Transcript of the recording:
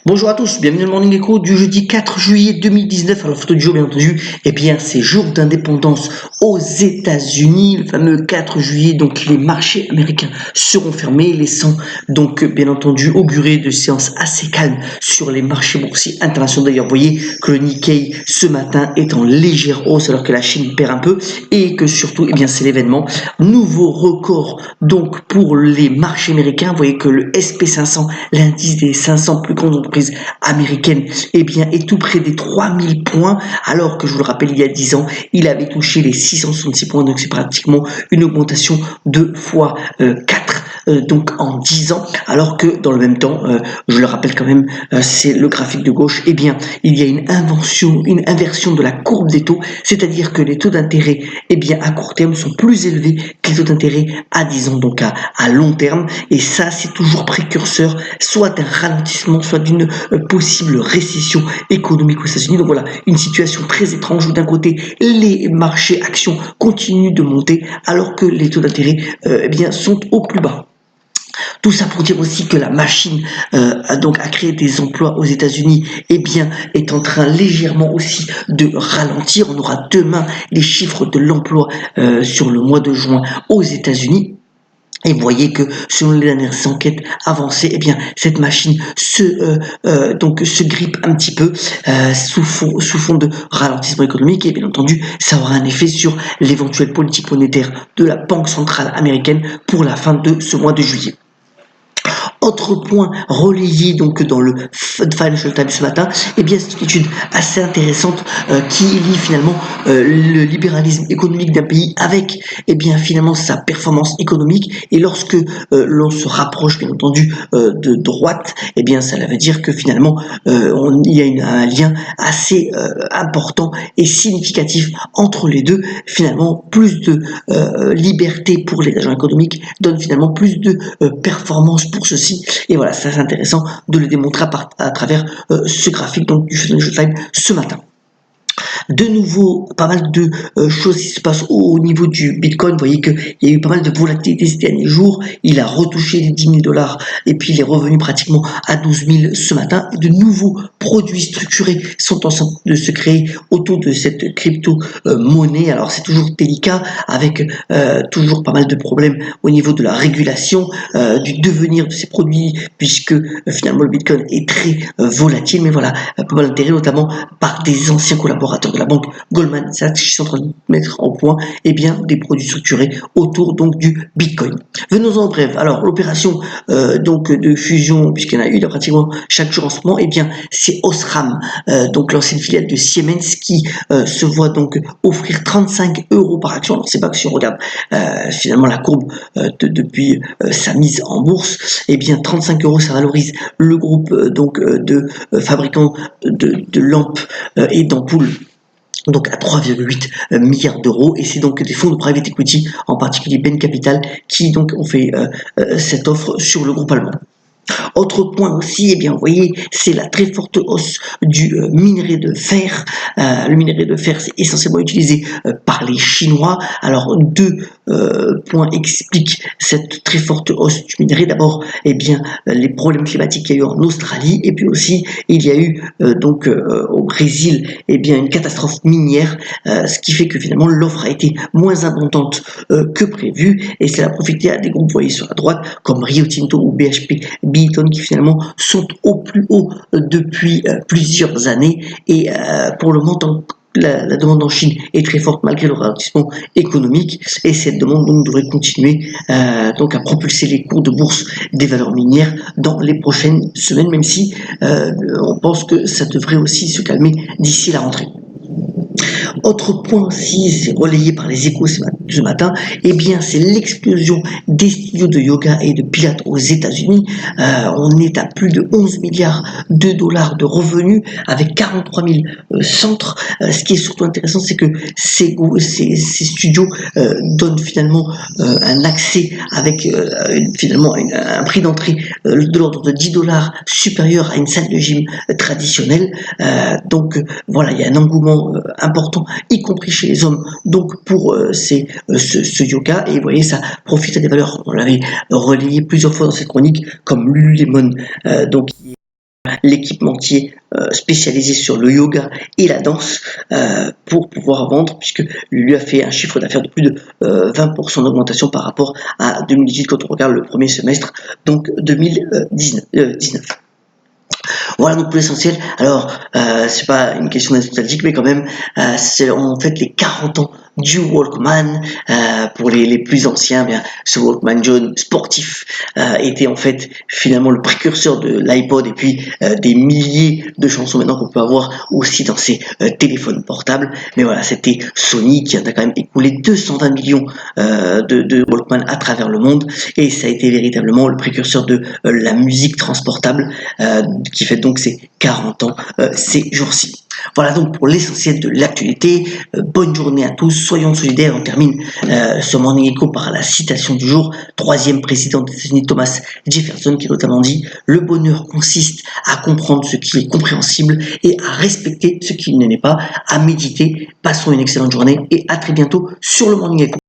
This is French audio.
Bonjour à tous, bienvenue dans le Morning Echo du jeudi 4 juillet 2019. Alors, photo du jour, bien entendu, c'est jour d'indépendance aux États-Unis, le fameux 4 juillet. Donc, les marchés américains seront fermés, laissant donc, bien entendu, augurer de séances assez calmes sur les marchés boursiers internationaux. D'ailleurs, vous voyez que le Nikkei ce matin est en légère hausse alors que la Chine perd un peu et que surtout, c'est l'événement. Nouveau record donc pour les marchés américains. Vous voyez que le SP500, l'indice des 500 plus grandes entreprises américaines, est tout près des 3000 points, alors que je vous le rappelle, il y a 10 ans, il avait touché les 666 points, donc c'est pratiquement une augmentation de fois 4 donc en 10 ans, alors que dans le même temps, je le rappelle quand même, c'est le graphique de gauche, il y a une inversion de la courbe des taux, c'est-à-dire que les taux d'intérêt à court terme sont plus élevés que les taux d'intérêt à 10 ans, donc à long terme, et ça c'est toujours précurseur soit d'un ralentissement, soit d'une possible récession économique aux États-Unis. Donc voilà, une situation très étrange où d'un côté les marchés actions continuent de monter alors que les taux d'intérêt sont au plus bas. Tout ça pour dire aussi que la machine à créer des emplois aux États-Unis est en train légèrement aussi de ralentir. On aura demain les chiffres de l'emploi sur le mois de juin aux États-Unis. Et vous voyez que selon les dernières enquêtes avancées, cette machine se grippe un petit peu sous fond de ralentissement économique, et bien entendu ça aura un effet sur l'éventuelle politique monétaire de la Banque centrale américaine pour la fin de ce mois de juillet. Autre point relayé donc dans le Financial Times ce matin, c'est une étude assez intéressante qui lie finalement le libéralisme économique d'un pays avec finalement sa performance économique. Et lorsque l'on se rapproche bien entendu de droite, ça veut dire que finalement il y a un lien assez important et significatif entre les deux. Finalement, plus de liberté pour les agents économiques donne finalement plus de performance pour ceux-ci. Et voilà, ça c'est intéressant de le démontrer à travers ce graphique donc, du Financial Times ce matin. De nouveau, pas mal de choses qui se passent au niveau du Bitcoin. Vous voyez qu'il y a eu pas mal de volatilité ces derniers jours. Il a retouché les 10 000 dollars et puis il est revenu pratiquement à 12 000 ce matin. De nouveaux produits structurés sont en train de se créer autour de cette crypto-monnaie. Alors c'est toujours délicat avec toujours pas mal de problèmes au niveau de la régulation, du devenir de ces produits, puisque finalement le Bitcoin est très volatile. Mais voilà, pas mal d'intérêt, notamment par des anciens collaborateurs de la banque Goldman Sachs qui sont en train de mettre en point des produits structurés autour donc du Bitcoin. Venons-en bref. Alors l'opération de fusion, puisqu'il y en a eu pratiquement chaque jour en ce moment, c'est Osram, donc l'ancienne filiale de Siemens qui se voit donc offrir 35 € par action. Alors c'est pas que si on regarde finalement la courbe depuis sa mise en bourse, 35 € ça valorise le groupe de fabricants de lampes et d'ampoules donc à 3,8 milliards d'euros, et c'est donc des fonds de private equity, en particulier Bain Capital, qui donc ont fait cette offre sur le groupe allemand. Autre point aussi, vous voyez, c'est la très forte hausse du minerai de fer. Le minerai de fer, c'est essentiellement utilisé par les Chinois. Alors, deux points expliquent cette très forte hausse du minerai. D'abord, les problèmes climatiques qu'il y a eu en Australie, et puis aussi, il y a eu au Brésil, une catastrophe minière, ce qui fait que finalement l'offre a été moins abondante que prévu, et cela a profité à des groupes, vous voyez sur la droite, comme Rio Tinto ou BHP Billiton, qui finalement sont au plus haut depuis plusieurs années, et pour le moment la demande en Chine est très forte malgré le ralentissement économique, et cette demande donc devrait continuer à propulser les cours de bourse des valeurs minières dans les prochaines semaines, même si on pense que ça devrait aussi se calmer d'ici la rentrée. Autre point aussi, c'est relayé par les Échos ce matin, c'est l'explosion des studios de yoga et de pilates aux États-Unis. On est à plus de 11 milliards de dollars de revenus avec 43 000 centres. Ce qui est surtout intéressant, c'est que ces studios donnent finalement un accès avec un prix d'entrée de l'ordre de 10 dollars supérieur à une salle de gym traditionnelle. Voilà, il y a un engouement important, y compris chez les hommes, donc pour ce yoga, et vous voyez, ça profite à des valeurs, on l'avait relayé plusieurs fois dans cette chronique, comme Lululemon, l'équipementier spécialisé sur le yoga et la danse pour pouvoir vendre, puisque lui a fait un chiffre d'affaires de plus de 20% d'augmentation par rapport à 2018 quand on regarde le premier semestre, donc 2019. Voilà donc pour l'essentiel. Alors, c'est pas une question nostalgique, mais quand même, c'est en fait les 40 ans du Walkman. Pour les plus anciens, bien, ce Walkman jaune sportif était en fait finalement le précurseur de l'iPod et puis des milliers de chansons maintenant qu'on peut avoir aussi dans ces téléphones portables. Mais voilà, c'était Sony qui a quand même écoulé 220 millions de Walkman à travers le monde et ça a été véritablement le précurseur de la musique transportable qui fait donc ses 40 ans ces jours-ci. Voilà donc pour l'essentiel de l'actualité. Bonne journée à tous, soyons solidaires. On termine ce Morning Echo par la citation du jour. Troisième président des États-Unis, Thomas Jefferson, qui a notamment dit « Le bonheur consiste à comprendre ce qui est compréhensible et à respecter ce qui ne l'est pas, à méditer. Passons une excellente journée et à très bientôt sur le Morning Echo. »